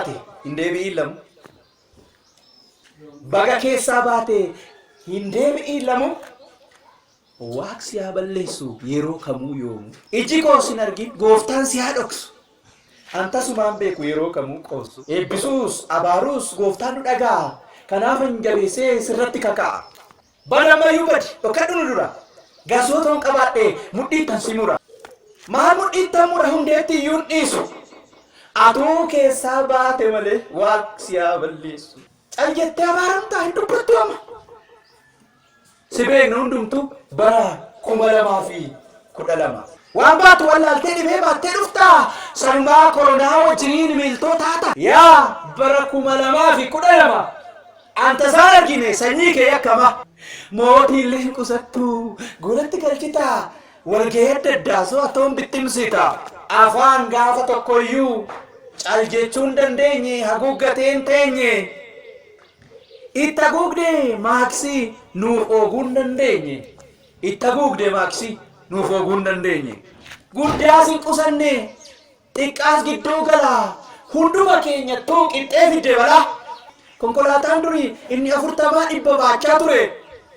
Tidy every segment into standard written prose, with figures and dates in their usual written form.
baate hin deebi'in lamu. Baga keessaa baate hin deebi'in lamu. Waaqsi haa balleessu yeroo kamuu yoomu. Iji koo sin argin gooftaan si haa dhoksu. Antasumaan beeku yeroo kamuu qoosu. Eebbisuus abaaruus gooftaan nu dhagaa. Kanaaf hin jabeessee sirratti kaka'a. Badamayyuu badi dhokadhu nu dura. Gasootoon qabaadhee mudhiittan si mura. Maal mudhiittan mura hundeetti iyyuu hin dhiisu. Atuu keessaa baate malee waaqsi haa balleessu. Cal jettee abaaramtaa hin dubbattu amma. Si beeknu hundumtu bara 2012. Waan baatu wallaaltee dhibee baattee dhuftaa. Sangaa koronaa wajjiniin miiltoo taata. Yaa bara 2012. Anta isaan argine sanyii kee akkama. Mootiillee hin qusattu. Golatti galchitaa. Walgahii adda addaa so'atoon bittimsita. Afaan gaafa tokkoyyuu cal jechuu hin dandeenye haguuggatee hin teenye. Itti haguugdee maaksii nuuf ooguu hin dandeenye. Itti haguugdee maaksii nuuf ooguu hin dandeenye. Guddaas hin qusanne. Xiqqaas gidduu galaa. Hunduma keenya tuu qixxee fidde balaa. Konkolaataan durii inni 40 baachaa ture.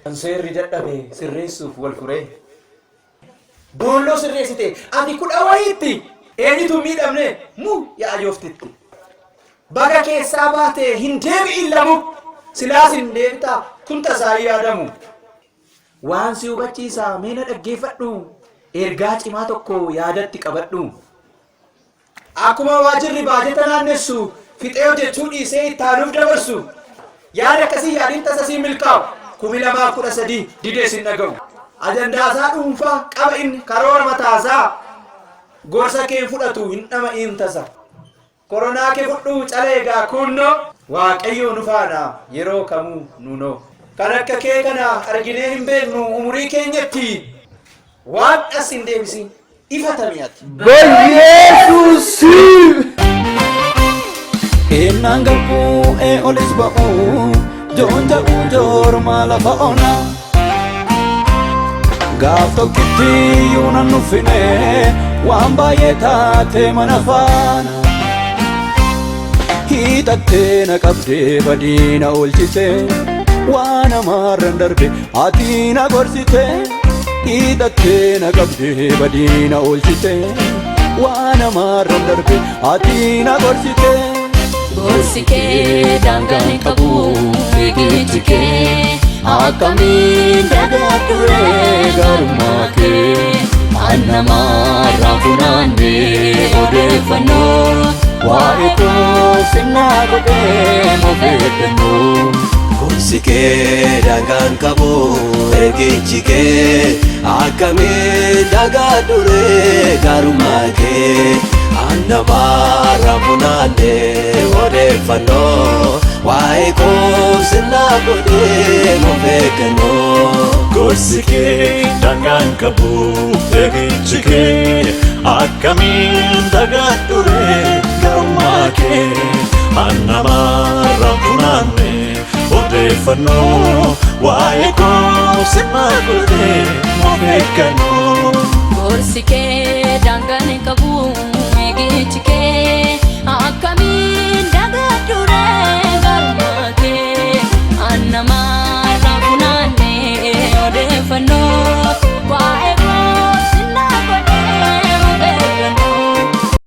Kan seerri dadhabe sirreessuuf wal furee. Boolloo sirreessite ati 10 wayiitti. Eenyutu miidhamne mu yaa jooftitti. Baga keessaa baate hin deebi'in lamu. Silaas hin deebitaa kun tasaa yaadamu. Waan si hubachiisaa meena dhaggeeffadhu. Ergaa cimaa tokko yaadatti qabadhu. Akkuma waajirri baajeta naannessu fixee hojjechuu dhiisee ittaanuuf dabarsu. Yaada akkasii yaadiin tasasii milkaa'u 2013 didee sin dhaga'u. Ajandaasaa dhuunfaa qaba inni karoora mataasaa. Gorsa kee fudhatu hin dhama'iin tasa. Koronaa kee fudhuu caleegaa kunnoo. Waaqayyo nu faana yeroo kamuu nunoo. Kan akka kee kana arginee hin beeknu umurii keenyatti. Waan as hin deebisin ifatamiyaati. Yesuusi! Ennaan galbuu olis ba'uu joon ta'uu joormaa lafa onaa. Gaaf tokkitti iyyuu nan nuffine waan baay'ee taatee mana faana. Hidhattee na qabdee badii na oolchite waan amarran darbe ati na gorsite. Hidhattee na qabdee badii na oolchite waan amarran darbe ati na gorsite. Gorsi kee daangaan hin qabu eegichi kee akkamiin dagaagure garummaa kee. An namarraa funaannee odeeffannoo waa'ee koo sinnaa godhee mofeeggannoo. Gorsi kee daangaan qabu eegichi kee akkamiin dagaagure garummaa kee. An namarraa funaannee odeeffannoo waa'ee koo sinnaa godhee mofeeggannoo. Gorsi kee daangaan qabu eegichi kee akkamiin dagaagure garummaa kee. An namarraa funaannee odeeffannoo waa'ee koo sinnaa godhee mofeeggannoo. Gorsi kee daangaan hin qabu eegichi kee akkamiin dagaagure garummaa kee. An namarraa funaannee odeeffannoo